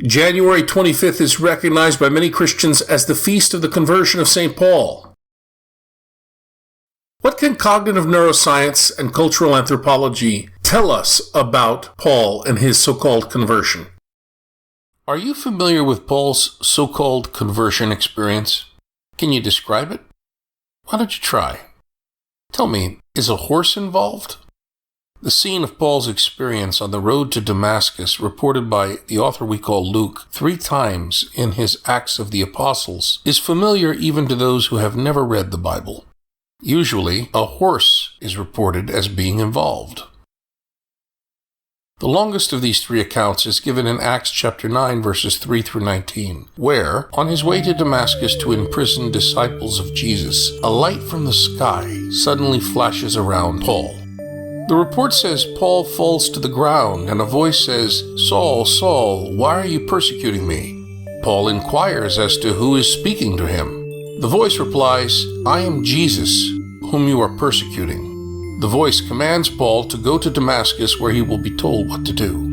January 25th is recognized by many Christians as the feast of the conversion of St. Paul. What can cognitive neuroscience and cultural anthropology tell us about Paul and his so-called conversion? Are you familiar with Paul's so-called conversion experience? Can you describe it? Why don't you try? Tell me, is a horse involved? The scene of Paul's experience on the road to Damascus, reported by the author we call Luke 3 times in his Acts of the Apostles, is familiar even to those who have never read the Bible. Usually, a horse is reported as being involved. The longest of these 3 accounts is given in Acts chapter 9, verses 3 through 19, where, on his way to Damascus to imprison disciples of Jesus, a light from the sky suddenly flashes around Paul. The report says Paul falls to the ground and a voice says, "Saul, Saul, why are you persecuting me?" Paul inquires as to who is speaking to him. The voice replies, "I am Jesus, whom you are persecuting." The voice commands Paul to go to Damascus where he will be told what to do.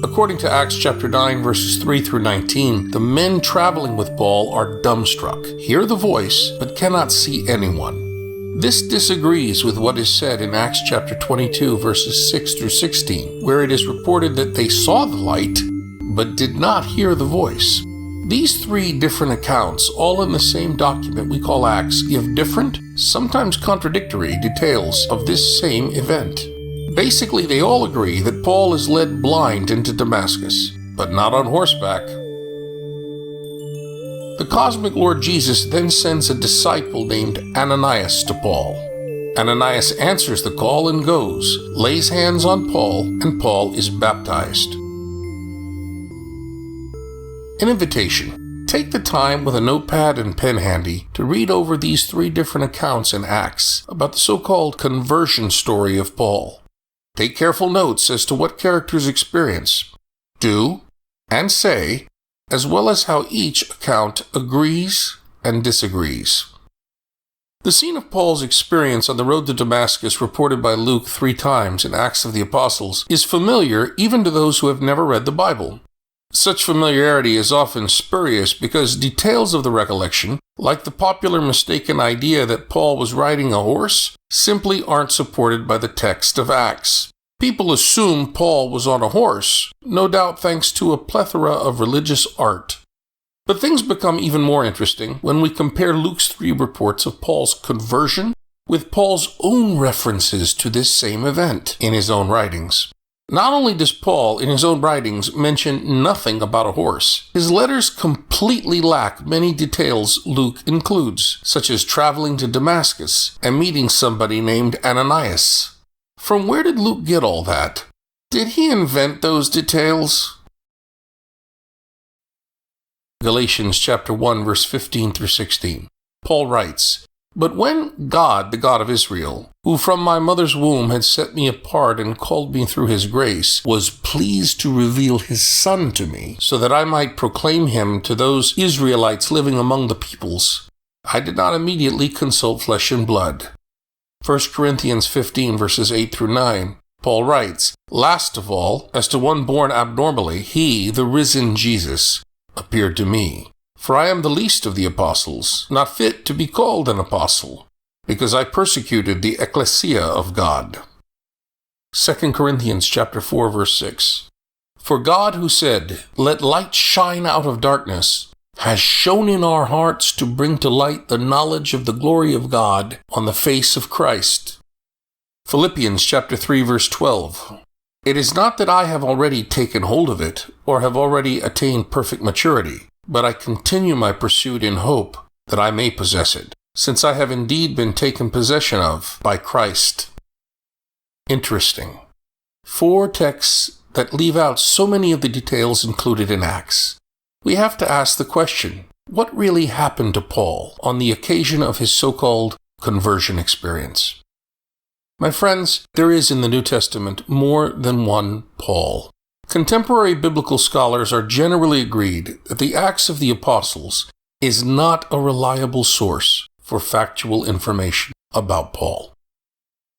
According to Acts chapter 9, verses 3 through 19, the men traveling with Paul are dumbstruck, hear the voice, but cannot see anyone. This disagrees with what is said in Acts chapter 22, verses 6 through 16, where it is reported that they saw the light, but did not hear the voice. These 3 different accounts, all in the same document we call Acts, give different, sometimes contradictory details of this same event. Basically, they all agree that Paul is led blind into Damascus, but not on horseback. The cosmic Lord Jesus then sends a disciple named Ananias to Paul. Ananias answers the call and goes, lays hands on Paul, and Paul is baptized. An invitation. Take the time with a notepad and pen handy to read over these 3 different accounts in Acts about the so-called conversion story of Paul. Take careful notes as to what characters experience, do, and say, as well as how each account agrees and disagrees. The scene of Paul's experience on the road to Damascus, reported by Luke 3 times in Acts of the Apostles, is familiar even to those who have never read the Bible. Such familiarity is often spurious because details of the recollection, like the popular mistaken idea that Paul was riding a horse, simply aren't supported by the text of Acts. People assume Paul was on a horse, no doubt thanks to a plethora of religious art. But things become even more interesting when we compare Luke's 3 reports of Paul's conversion with Paul's own references to this same event in his own writings. Not only does Paul, in his own writings, mention nothing about a horse, his letters completely lack many details Luke includes, such as traveling to Damascus and meeting somebody named Ananias. From where did Luke get all that? Did he invent those details? Galatians chapter 1, verse 15 through 16. Paul writes, "But when God, the God of Israel, who from my mother's womb had set me apart and called me through his grace, was pleased to reveal his Son to me, so that I might proclaim him to those Israelites living among the peoples, I did not immediately consult flesh and blood." 1 Corinthians 15, verses 8 through 9. Paul writes, "Last of all, as to one born abnormally, he, the risen Jesus, appeared to me. For I am the least of the apostles, not fit to be called an apostle, because I persecuted the ecclesia of God." 2 Corinthians chapter 4, verse 6. "For God, who said, 'Let light shine out of darkness,' has shone in our hearts to bring to light the knowledge of the glory of God on the face of Christ." Philippians chapter 3, verse 12. "It is not that I have already taken hold of it, or have already attained perfect maturity, but I continue my pursuit in hope that I may possess it, since I have indeed been taken possession of by Christ." Interesting. 4 texts that leave out so many of the details included in Acts. We have to ask the question, what really happened to Paul on the occasion of his so-called conversion experience? My friends, there is in the New Testament more than one Paul. Contemporary biblical scholars are generally agreed that the Acts of the Apostles is not a reliable source for factual information about Paul.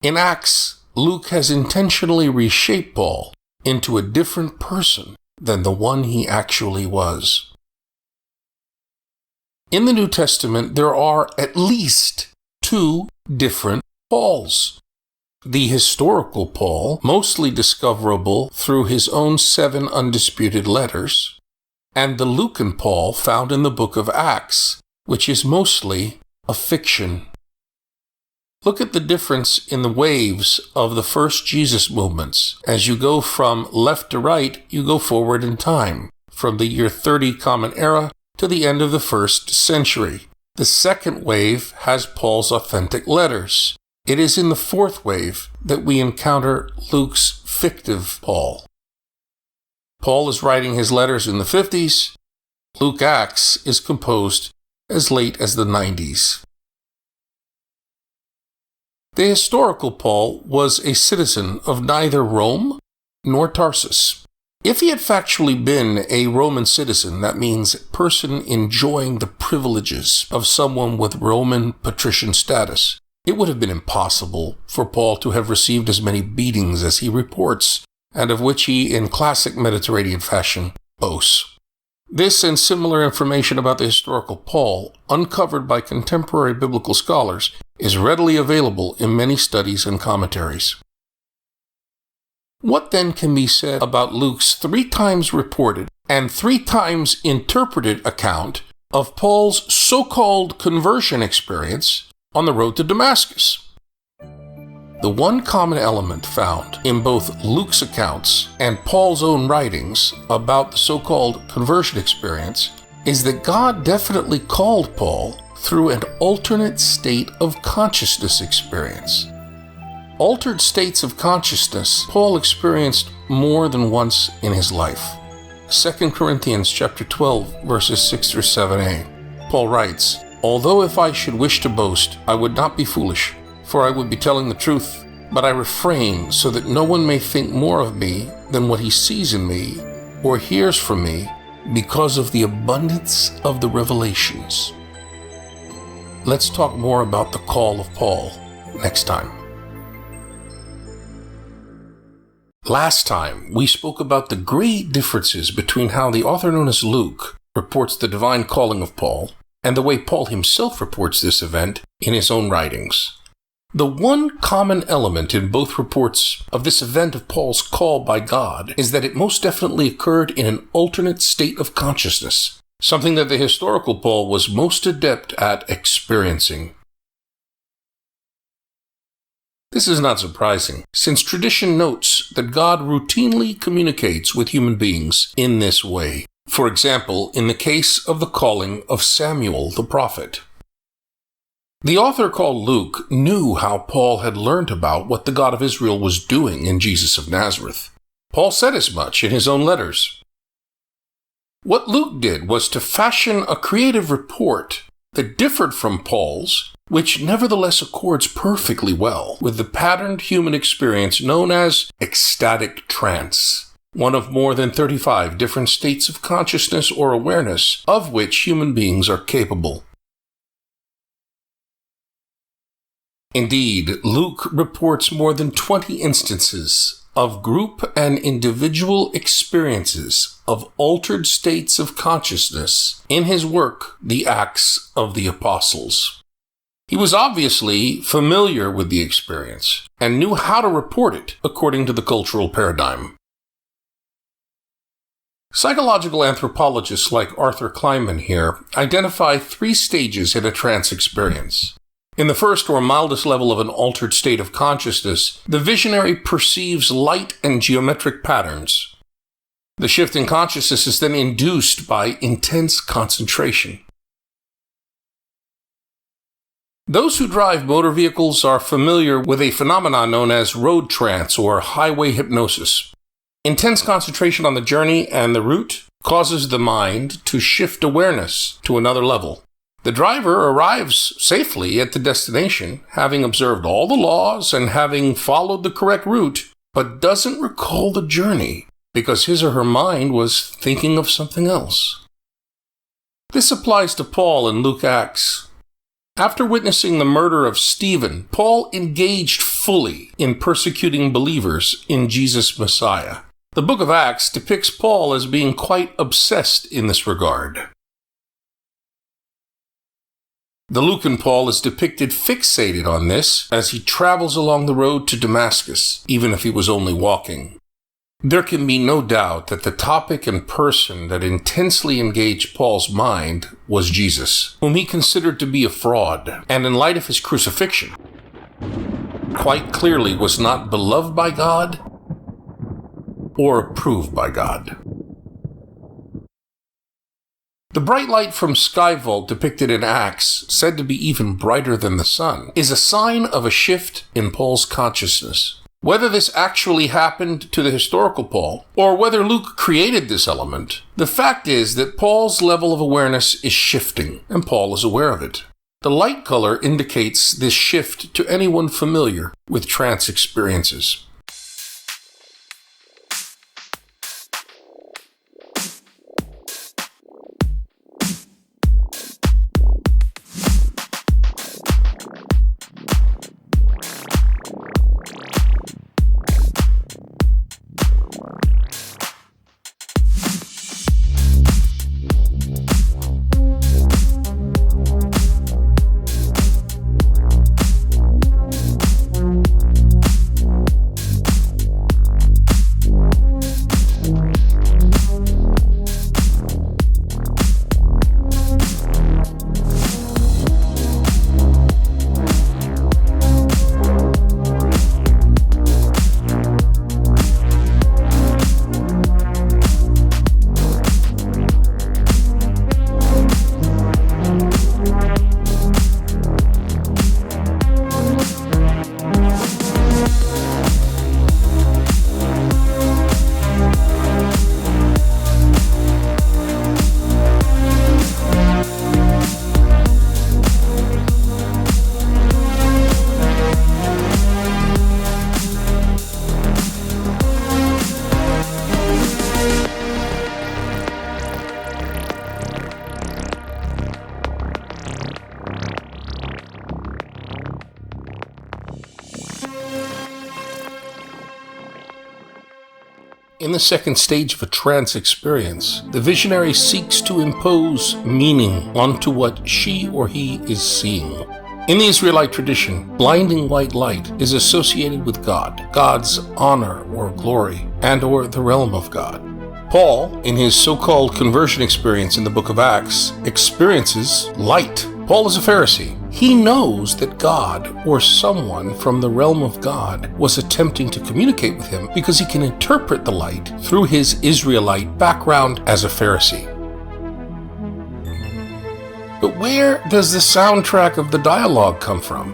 In Acts, Luke has intentionally reshaped Paul into a different person than the one he actually was. In the New Testament, there are at least 2 different Pauls. The historical Paul, mostly discoverable through his own 7 undisputed letters, and the Lucan Paul found in the book of Acts, which is mostly a fiction. Look at the difference in the waves of the first Jesus movements. As you go from left to right, you go forward in time, from the year 30 Common Era to the end of the 1st century. The second wave has Paul's authentic letters. It is in the 4th wave that we encounter Luke's fictive Paul. Paul is writing his letters in the 50s. Luke Acts is composed as late as the 90s. The historical Paul was a citizen of neither Rome nor Tarsus. If he had factually been a Roman citizen, that means a person enjoying the privileges of someone with Roman patrician status, it would have been impossible for Paul to have received as many beatings as he reports, and of which he, in classic Mediterranean fashion, boasts. This and similar information about the historical Paul, uncovered by contemporary biblical scholars, is readily available in many studies and commentaries. What then can be said about Luke's 3 times reported and 3 times interpreted account of Paul's so-called conversion experience on the road to Damascus? The one common element found in both Luke's accounts and Paul's own writings about the so-called conversion experience is that God definitely called Paul through an alternate state of consciousness experience. Altered states of consciousness Paul experienced more than once in his life. 2 Corinthians chapter 12, verses 6 through 7a. Paul writes, "Although if I should wish to boast, I would not be foolish, for I would be telling the truth, but I refrain so that no one may think more of me than what he sees in me or hears from me because of the abundance of the revelations." Let's talk more about the call of Paul next time. Last time, we spoke about the great differences between how the author known as Luke reports the divine calling of Paul and the way Paul himself reports this event in his own writings. The one common element in both reports of this event of Paul's call by God is that it most definitely occurred in an alternate state of consciousness, something that the historical Paul was most adept at experiencing. This is not surprising, since tradition notes that God routinely communicates with human beings in this way. For example, in the case of the calling of Samuel the prophet. The author called Luke knew how Paul had learned about what the God of Israel was doing in Jesus of Nazareth. Paul said as much in his own letters. What Luke did was to fashion a creative report that differed from Paul's, which nevertheless accords perfectly well with the patterned human experience known as ecstatic trance, one of more than 35 different states of consciousness or awareness of which human beings are capable. Indeed, Luke reports more than 20 instances of group and individual experiences of altered states of consciousness in his work, The Acts of the Apostles. He was obviously familiar with the experience and knew how to report it according to the cultural paradigm. Psychological anthropologists like Arthur Kleinman here identify 3 stages in a trance experience. In the first or mildest level of an altered state of consciousness, the visionary perceives light and geometric patterns. The shift in consciousness is then induced by intense concentration. Those who drive motor vehicles are familiar with a phenomenon known as road trance or highway hypnosis. Intense concentration on the journey and the route causes the mind to shift awareness to another level. The driver arrives safely at the destination, having observed all the laws and having followed the correct route, but doesn't recall the journey because his or her mind was thinking of something else. This applies to Paul in Luke Acts. After witnessing the murder of Stephen, Paul engaged fully in persecuting believers in Jesus Messiah. The book of Acts depicts Paul as being quite obsessed in this regard. The Lucan Paul is depicted fixated on this as he travels along the road to Damascus, even if he was only walking. There can be no doubt that the topic and person that intensely engaged Paul's mind was Jesus, whom he considered to be a fraud, and in light of his crucifixion, quite clearly was not beloved by God or approved by God. The bright light from sky vault depicted in Acts, said to be even brighter than the sun, is a sign of a shift in Paul's consciousness. Whether this actually happened to the historical Paul, or whether Luke created this element, the fact is that Paul's level of awareness is shifting, and Paul is aware of it. The light color indicates this shift to anyone familiar with trance experiences. In the second stage of a trance experience, the visionary seeks to impose meaning onto what she or he is seeing. In the Israelite tradition, blinding white light is associated with God, God's honor or glory, and or the realm of God. Paul, in his so-called conversion experience in the book of Acts, experiences light. Paul is a Pharisee. He knows that God, or someone from the realm of God, was attempting to communicate with him because he can interpret the light through his Israelite background as a Pharisee. But where does the soundtrack of the dialogue come from?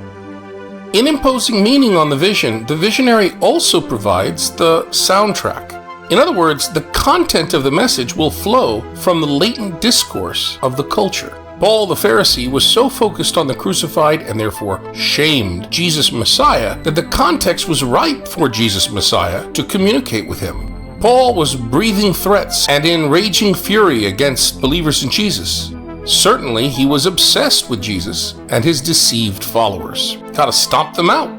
In imposing meaning on the vision, the visionary also provides the soundtrack. In other words, the content of the message will flow from the latent discourse of the culture. Paul the Pharisee was so focused on the crucified and therefore shamed Jesus Messiah that the context was ripe for Jesus Messiah to communicate with him. Paul was breathing threats and in raging fury against believers in Jesus. Certainly, he was obsessed with Jesus and his deceived followers. Gotta stomp them out.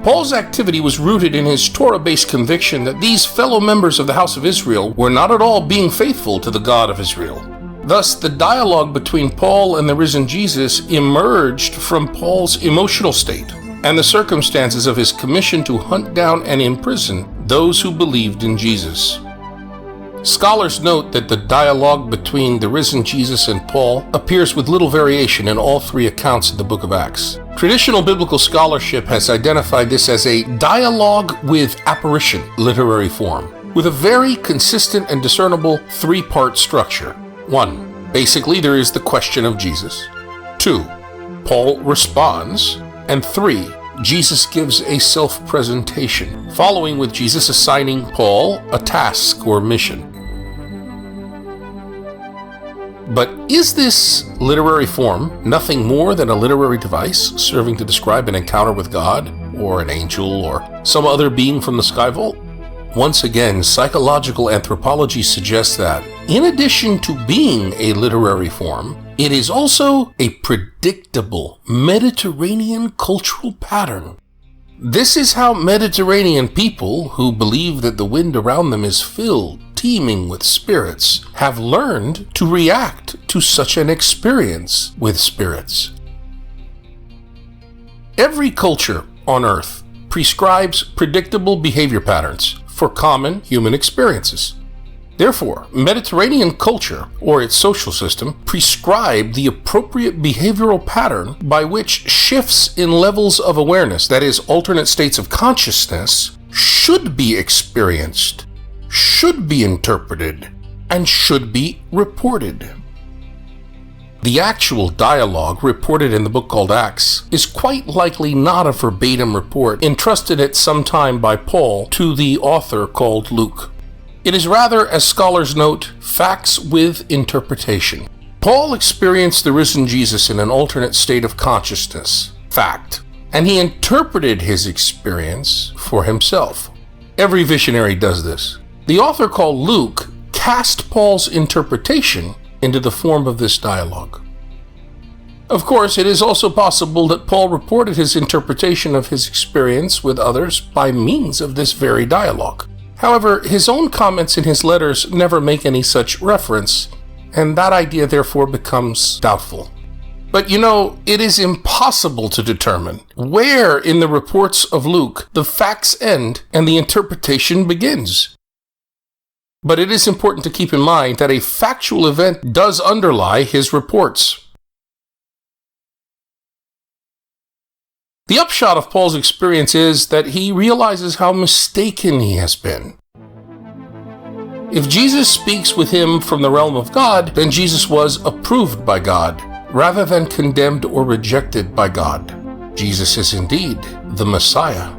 Paul's activity was rooted in his Torah-based conviction that these fellow members of the house of Israel were not at all being faithful to the God of Israel. Thus, the dialogue between Paul and the risen Jesus emerged from Paul's emotional state and the circumstances of his commission to hunt down and imprison those who believed in Jesus. Scholars note that the dialogue between the risen Jesus and Paul appears with little variation in all three accounts of the book of Acts. Traditional biblical scholarship has identified this as a dialogue with apparition literary form, with a very consistent and discernible three-part structure. 1. Basically, there is the question of Jesus. 2. Paul responds. And 3. Jesus gives a self-presentation, following with Jesus assigning Paul a task or mission. But is this literary form nothing more than a literary device serving to describe an encounter with God, or an angel, or some other being from the sky vault? Once again, psychological anthropology suggests that, in addition to being a literary form, it is also a predictable Mediterranean cultural pattern. This is how Mediterranean people, who believe that the wind around them is filled, teeming with spirits, have learned to react to such an experience with spirits. Every culture on Earth prescribes predictable behavior patterns for common human experiences. Therefore, Mediterranean culture, or its social system, prescribed the appropriate behavioral pattern by which shifts in levels of awareness, that is, alternate states of consciousness, should be experienced, should be interpreted, and should be reported. The actual dialogue reported in the book called Acts is quite likely not a verbatim report entrusted at some time by Paul to the author called Luke. It is rather, as scholars note, facts with interpretation. Paul experienced the risen Jesus in an alternate state of consciousness, fact, and he interpreted his experience for himself. Every visionary does this. The author called Luke cast Paul's interpretation into the form of this dialogue. Of course, it is also possible that Paul reported his interpretation of his experience with others by means of this very dialogue. However, his own comments in his letters never make any such reference, and that idea therefore becomes doubtful. But it is impossible to determine where in the reports of Luke the facts end and the interpretation begins. But it is important to keep in mind that a factual event does underlie his reports. The upshot of Paul's experience is that he realizes how mistaken he has been. If Jesus speaks with him from the realm of God, then Jesus was approved by God, rather than condemned or rejected by God. Jesus is indeed the Messiah.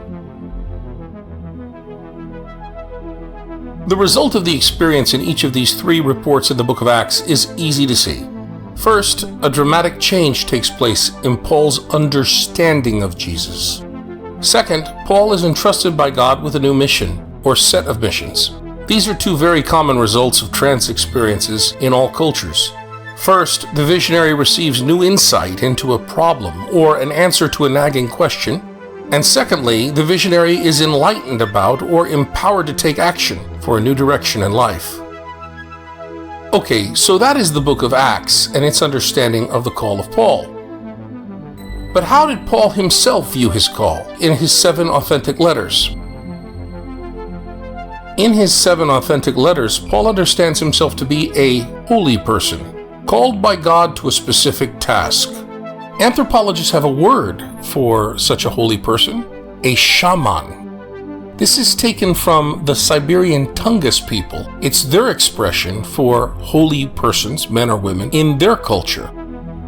The result of the experience in each of these three reports in the book of Acts is easy to see. First, a dramatic change takes place in Paul's understanding of Jesus. Second, Paul is entrusted by God with a new mission, or set of missions. These are two very common results of trance experiences in all cultures. First, the visionary receives new insight into a problem or an answer to a nagging question. And secondly, the visionary is enlightened about or empowered to take action for a new direction in life. Okay, so that is the book of Acts and its understanding of the call of Paul. But how did Paul himself view his call in his 7 authentic letters? In his 7 authentic letters, Paul understands himself to be a holy person, called by God to a specific task. Anthropologists have a word for such a holy person, a shaman. This is taken from the Siberian Tungus people. It's their expression for holy persons, men or women, in their culture.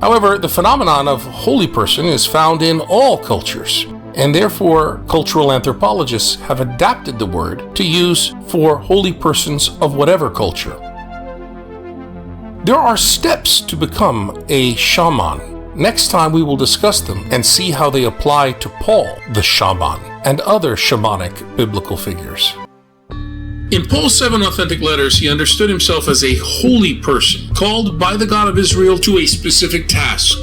However, the phenomenon of holy person is found in all cultures, and therefore cultural anthropologists have adapted the word to use for holy persons of whatever culture. There are steps to become a shaman. Next time we will discuss them and see how they apply to Paul, the shaman, and other shamanic biblical figures. In Paul's 7 authentic letters, he understood himself as a holy person, called by the God of Israel to a specific task.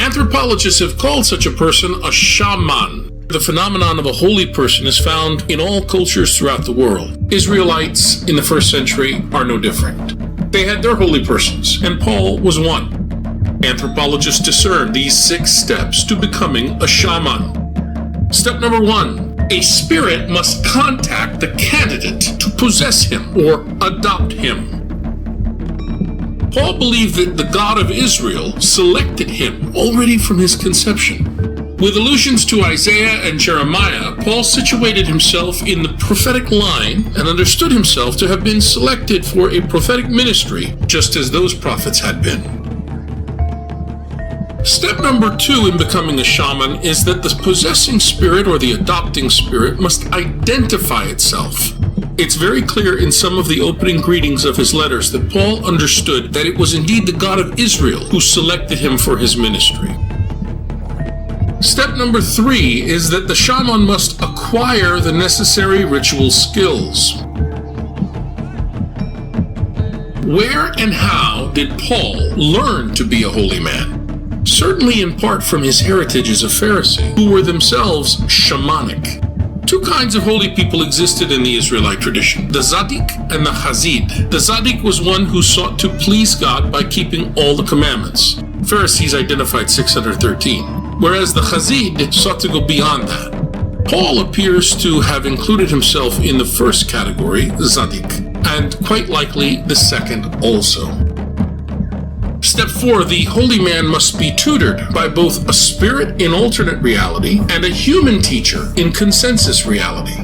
Anthropologists have called such a person a shaman. The phenomenon of a holy person is found in all cultures throughout the world. Israelites in the first century are no different. They had their holy persons, and Paul was one. Anthropologists discern these 6 steps to becoming a shaman. Step number 1, a spirit must contact the candidate to possess him or adopt him. Paul believed that the God of Israel selected him already from his conception. With allusions to Isaiah and Jeremiah, Paul situated himself in the prophetic line and understood himself to have been selected for a prophetic ministry, just as those prophets had been. Step number 2 in becoming a shaman is that the possessing spirit or the adopting spirit must identify itself. It's very clear in some of the opening greetings of his letters that Paul understood that it was indeed the God of Israel who selected him for his ministry. Step number 3 is that the shaman must acquire the necessary ritual skills. Where and how did Paul learn to be a holy man? certainly in part from his heritage as a Pharisee, who were themselves shamanic. Two kinds of holy people existed in the Israelite tradition, the Zaddik and the Chazid. The Zaddik was one who sought to please God by keeping all the commandments. Pharisees identified 613, whereas the Chazid sought to go beyond that. Paul appears to have included himself in the first category, Zaddik, and quite likely the second also. Step 4, the holy man must be tutored by both a spirit in alternate reality and a human teacher in consensus reality.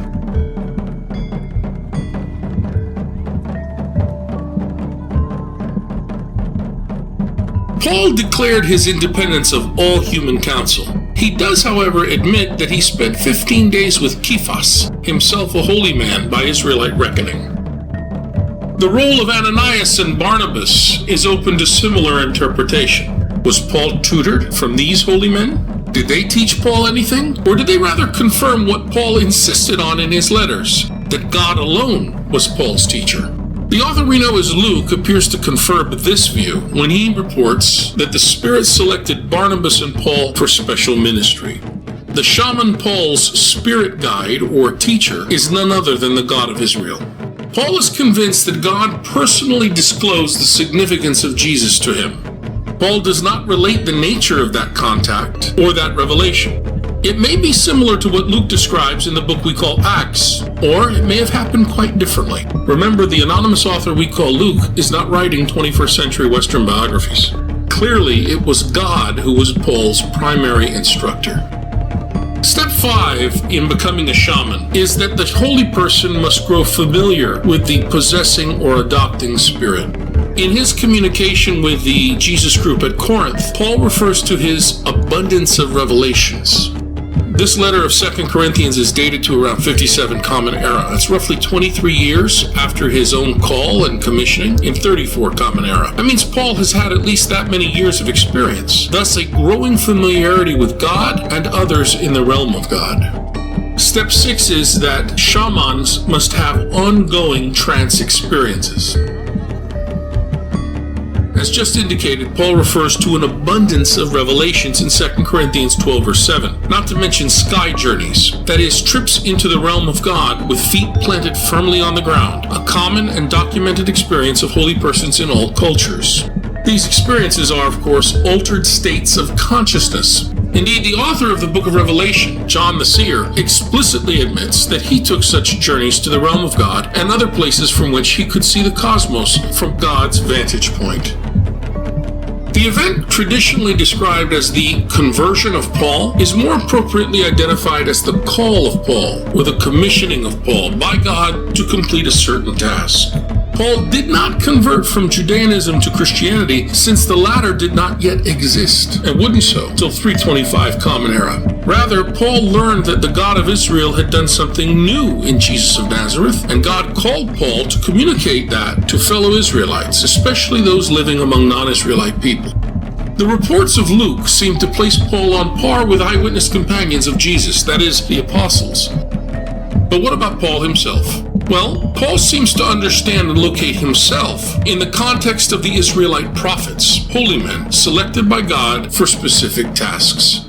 Paul declared his independence of all human counsel. He does, however, admit that he spent 15 days with Cephas, himself a holy man by Israelite reckoning. The role of Ananias and Barnabas is open to similar interpretation. Was Paul tutored from these holy men? Did they teach Paul anything? Or did they rather confirm what Paul insisted on in his letters, that God alone was Paul's teacher? The author we know as Luke appears to confirm this view when he reports that the Spirit selected Barnabas and Paul for special ministry. The shaman Paul's spirit guide or teacher is none other than the God of Israel. Paul is convinced that God personally disclosed the significance of Jesus to him. Paul does not relate the nature of that contact or that revelation. It may be similar to what Luke describes in the book we call Acts, or it may have happened quite differently. Remember, the anonymous author we call Luke is not writing 21st century Western biographies. Clearly, it was God who was Paul's primary instructor. Step 5 in becoming a shaman is that the holy person must grow familiar with the possessing or adopting spirit. In his communication with the Jesus group at Corinth, Paul refers to his abundance of revelations. This letter of 2 Corinthians is dated to around 57 Common Era. It's roughly 23 years after his own call and commissioning in 34 Common Era. That means Paul has had at least that many years of experience, thus a growing familiarity with God and others in the realm of God. Step 6 is that shamans must have ongoing trance experiences. As just indicated, Paul refers to an abundance of revelations in 2 Corinthians 12 verse 7, not to mention sky journeys, that is, trips into the realm of God with feet planted firmly on the ground, a common and documented experience of holy persons in all cultures. These experiences are, of course, altered states of consciousness. Indeed, the author of the book of Revelation, John the Seer, explicitly admits that he took such journeys to the realm of God and other places from which he could see the cosmos from God's vantage point. The event traditionally described as the conversion of Paul is more appropriately identified as the call of Paul, or the commissioning of Paul by God to complete a certain task. Paul did not convert from Judaism to Christianity, since the latter did not yet exist, and wouldn't so till 325 Common Era. Rather, Paul learned that the God of Israel had done something new in Jesus of Nazareth, and God called Paul to communicate that to fellow Israelites, especially those living among non-Israelite people. The reports of Luke seem to place Paul on par with eyewitness companions of Jesus, that is, the apostles. But what about Paul himself? Well, Paul seems to understand and locate himself in the context of the Israelite prophets, holy men, selected by God for specific tasks.